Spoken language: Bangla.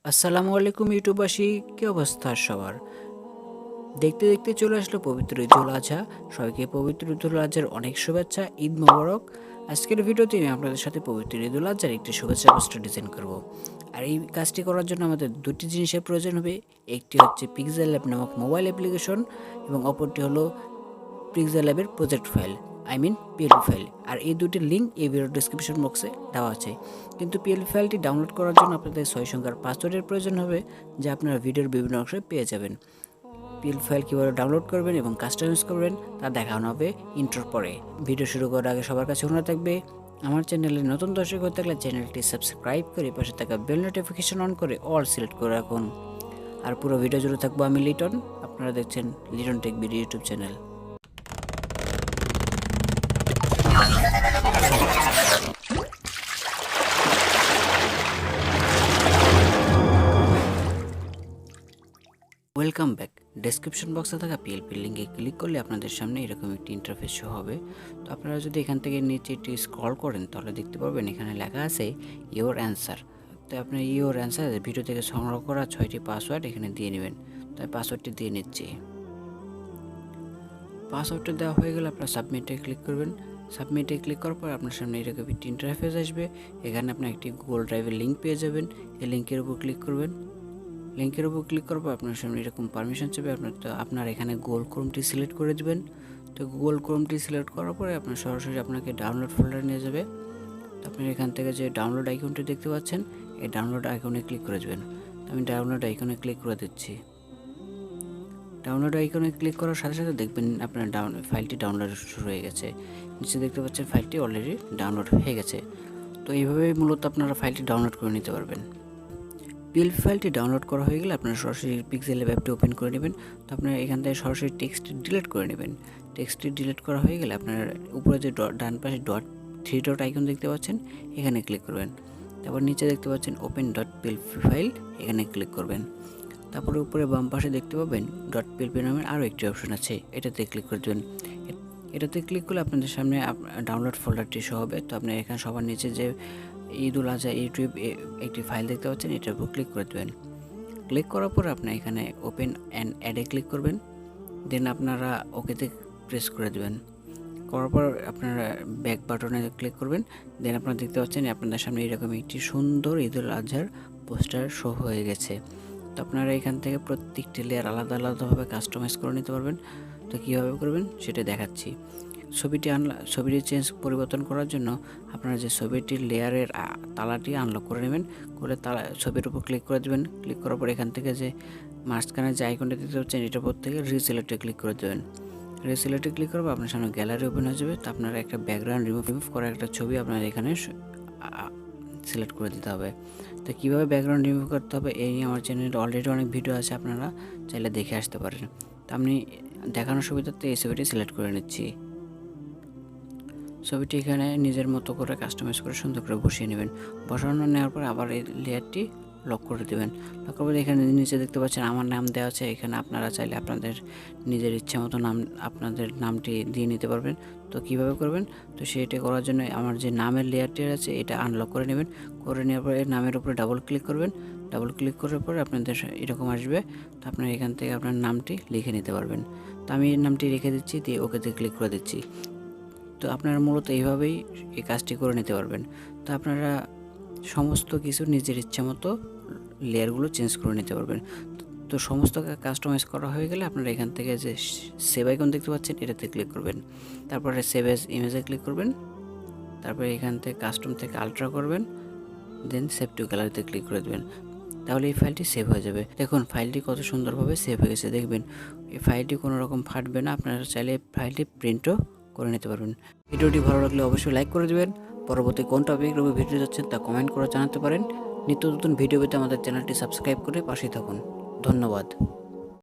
আসসালামু আলাইকুম ইউটিউববাসী, কি অবস্থা সবার? দেখতে দেখতে চলে আসলো পবিত্র ঈদুল আজহা। সবাইকে পবিত্র ঈদুল আজহার অনেক শুভেচ্ছা, ঈদ মোবারক। আজকের ভিডিওতে আমি আপনাদের সাথে পবিত্র ঈদুল আজহার একটি শুভেচ্ছা পোস্টার ডিজাইন করব। আর এই কাজটি করার জন্য আমাদের দুটি জিনিসের প্রয়োজন হবে। একটি হচ্ছে পিক্সেলল্যাব নামক মোবাইল অ্যাপ্লিকেশন এবং অপরটি হলো পিক্সেলল্যাবের প্রজেক্ট ফাইল, পিএলপি ফাইল। আর এই দুটি লিঙ্ক এই ভিডিও ডিসক্রিপশন বক্সে দেওয়া আছে। কিন্তু পিএলপি ফাইলটি ডাউনলোড করার জন্য আপনাদের 6 সংখ্যার পাসওয়ার্ডের প্রয়োজন হবে, যা আপনারা ভিডিওর বিভিন্ন অংশে পেয়ে যাবেন। পিএলপি ফাইল কীভাবে ডাউনলোড করবেন এবং কাস্টমাইজ করবেন তা দেখানো হবে ইন্ট্রোর পরে। ভিডিও শুরু করার আগে সবার কাছে অনুরোধ থাকবে, আমার চ্যানেলে নতুন দর্শক হয়ে থাকলে চ্যানেলটি সাবস্ক্রাইব করে পাশে থাকা বেল নোটিফিকেশন অন করে অল সিলেক্ট করে রাখুন। আর পুরো ভিডিও জুড়ে থাকবো আমি লিটন, আপনারা দেখছেন Liton take video YouTube channel. Welcome back. Description বক্সে থাকা পিএলপি লিঙ্কে ক্লিক করলে আপনাদের সামনে এরকম একটি ইন্টারফেস শো হবে। তো আপনারা যদি এখান থেকে নিচে একটু স্ক্রল করেন তাহলে দেখতে পারবেন এখানে লেখা আছে ইওর অ্যান্সার। তো আপনি ইওর অ্যান্সার ভিডিও থেকে সংগ্রহ করা 6টি পাসওয়ার্ড এখানে দিয়ে নেবেন। তাই পাসওয়ার্ডটি দিয়ে নিচ্ছি। পাসওয়ার্ডটা দেওয়া হয়ে গেলে আপনারা সাবমিটে ক্লিক করবেন। সাবমিটে ক্লিক করার পর আপনার সামনে এরকম একটি ইন্টারফেস আসবে। এখানে আপনি একটি গুগল ড্রাইভের লিঙ্ক পেয়ে যাবেন। এই লিঙ্কের উপর ক্লিক করবেন। লিঙ্কের উপর ক্লিক করার পর আপনার সামনে এরকম পারমিশন চাইবে। আপনার এখানে গুগল ক্রোমটি সিলেক্ট করে দিবেন। তো গুগল ক্রোমটি সিলেক্ট করার পরে আপনার সরাসরি আপনাকে ডাউনলোড ফোল্ডার নিয়ে যাবে। তো আপনি এখান থেকে যে ডাউনলোড আইকনটি দেখতে পাচ্ছেন, এই ডাউনলোড আইকনে ক্লিক করে দেবেন। আমি ডাউনলোড আইকনে ক্লিক করে দিচ্ছি। ডাউনলোড আইকনে ক্লিক করার সাথে সাথে দেখবেন আপনার ফাইলটি ডাউনলোড শুরু হয়ে গেছে। নিচে দেখতে পাচ্ছেন ফাইলটি অলরেডি ডাউনলোড হয়ে গেছে। তো এইভাবেই মূলত আপনারা ফাইলটি ডাউনলোড করে নিতে পারবেন। পিএলপি ফাইলটি ডাউনলোড করা হয়ে গেলে আপনারা সরাসরি পিক্সেলল্যাব অ্যাপটি ওপেন করে নেবেন। তো আপনারা এখান থেকে সরাসরি টেক্সটটি ডিলিট করে নেবেন। টেক্সটটি ডিলিট করা হয়ে গেলে আপনার উপরে যে ডান পাশে থ্রি ডট আইকন দেখতে পাচ্ছেন, এখানে ক্লিক করবেন। তারপর নিচে দেখতে পাচ্ছেন ওপেন .পিএলপি ফাইল, এখানে ক্লিক করবেন। তারপরে উপরে বাম পাশে দেখতে পাবেন .পিএলপি নামের আরও একটি অপশন আছে, এটাতে ক্লিক করে দেবেন। এটাতে ক্লিক করলে আপনাদের সামনে ডাউনলোড ফোল্ডারটি শো হবে। তো আপনি এখানে সবার নিচে যে ঈদুল আজহা ইউটিউব একটি ফাইল দেখতে পাচ্ছেন, এটার উপর ক্লিক করে দেবেন। ক্লিক করার পর আপনি এখানে ওপেন অ্যান্ড অ্যাডে ক্লিক করবেন। দেন আপনারা ওকেতে প্রেস করে দেবেন। করার পর আপনারা ব্যাক বাটনে ক্লিক করবেন। দেন আপনারা দেখতে পাচ্ছেন আপনাদের সামনে এরকম একটি সুন্দর ঈদুল আজহার পোস্টার শো হয়ে গেছে। তো আপনারা এখান থেকে প্রত্যেকটি লেয়ার আলাদা আলাদাভাবে কাস্টমাইজ করে নিতে পারবেন। তো কীভাবে করবেন সেটা দেখাচ্ছি। ছবিটি পরিবর্তন করার জন্য আপনারা যে ছবিটির লেয়ারের তালাটি আনলক করে নেবেন। করে ছবির উপর ক্লিক করে দেবেন। ক্লিক করার পর এখান থেকে যে মাঝখানে যে আইকনটা দেখতে পাচ্ছেন, এটার উপর থেকে রিসিলেক্টে ক্লিক করে দেবেন। রিসিলেক্টে ক্লিক করবো আপনার সামনে গ্যালারি ওপেন হয়ে যাবে। তো আপনারা একটা ব্যাকগ্রাউন্ড রিমুভ করা একটা ছবি আপনার এখানে সিলেক্ট করে দিতে হবে। তো কীভাবে ব্যাকগ্রাউন্ড রিমুভ করতে হবে এই নিয়ে আমার চ্যানেলে অলরেডি অনেক ভিডিও আছে, আপনারা চাইলে দেখে আসতে পারেন। তো আমি দেখানোর সুবিধার্থে এই ছবিটি সিলেক্ট করে নিচ্ছি। ছবিটি এখানে নিজের মতো করে কাস্টমাইজ করে সুন্দর করে বসিয়ে নেবেন। বসানো নেওয়ার পর আবার এই লেয়ারটি লক করে দেবেন। লক করে এখানে নিচে দেখতে পাচ্ছেন আমার নাম দেওয়া আছে। এখানে আপনারা চাইলে আপনাদের নিজের ইচ্ছা মতো আপনাদের নামটি দিয়ে নিতে পারবেন। তো কিভাবে করবেন, তো সেটা করার জন্য আমার যে নামের লেয়ারটি আছে এটা আনলক করে নেবেন। করে নেওয়ার পরে নামের উপরে ডাবল ক্লিক করবেন। ডাবল ক্লিক করার পরে আপনাদের এরকম আসবে। তো আপনারা এখান থেকে আপনার নামটি লিখে নিতে পারবেন। তো আমি এই নামটি রেখে দিচ্ছি, দিয়ে ওকেতে ক্লিক করে দিচ্ছি। তো আপনারা মূলত এইভাবেই এই কাজটি করে নিতে পারবেন। তো আপনারা সমস্ত কিছু নিজের ইচ্ছা মতো লেয়ারগুলো চেঞ্জ করে নিতে পারবেন। তো সমস্ত কাস্টমাইজ করা হয়ে গেলে আপনারা এখান থেকে যে সেভ আইকন দেখতে পাচ্ছেন, এটাতে ক্লিক করবেন। তারপরে সেভ এজ ইমেজে ক্লিক করবেন। তারপরে এখান থেকে কাস্টম থেকে আলট্রা করবেন। দেন সেভ টু গ্যালারিতে ক্লিক করে দেবেন। তাহলে এই ফাইলটি সেভ হয়ে যাবে। দেখুন ফাইলটি কত সুন্দরভাবে সেভ হয়ে গেছে। দেখবেন এই ফাইলটি কোনো রকম ফাটবে না। আপনারা চাইলে ফাইলটি প্রিন্টও করে নিতে পারবেন। ভিডিওটি ভালো লাগলে অবশ্যই লাইক করে দেবেন। পরবর্তী কোন টপিকের উপর ভিডিও যাচ্ছেন তা কমেন্ট করে জানাতে পারেন। নিত্য নতুন ভিডিও পেতে আমাদের চ্যানেলটি সাবস্ক্রাইব করে পাশে থাকুন। ধন্যবাদ।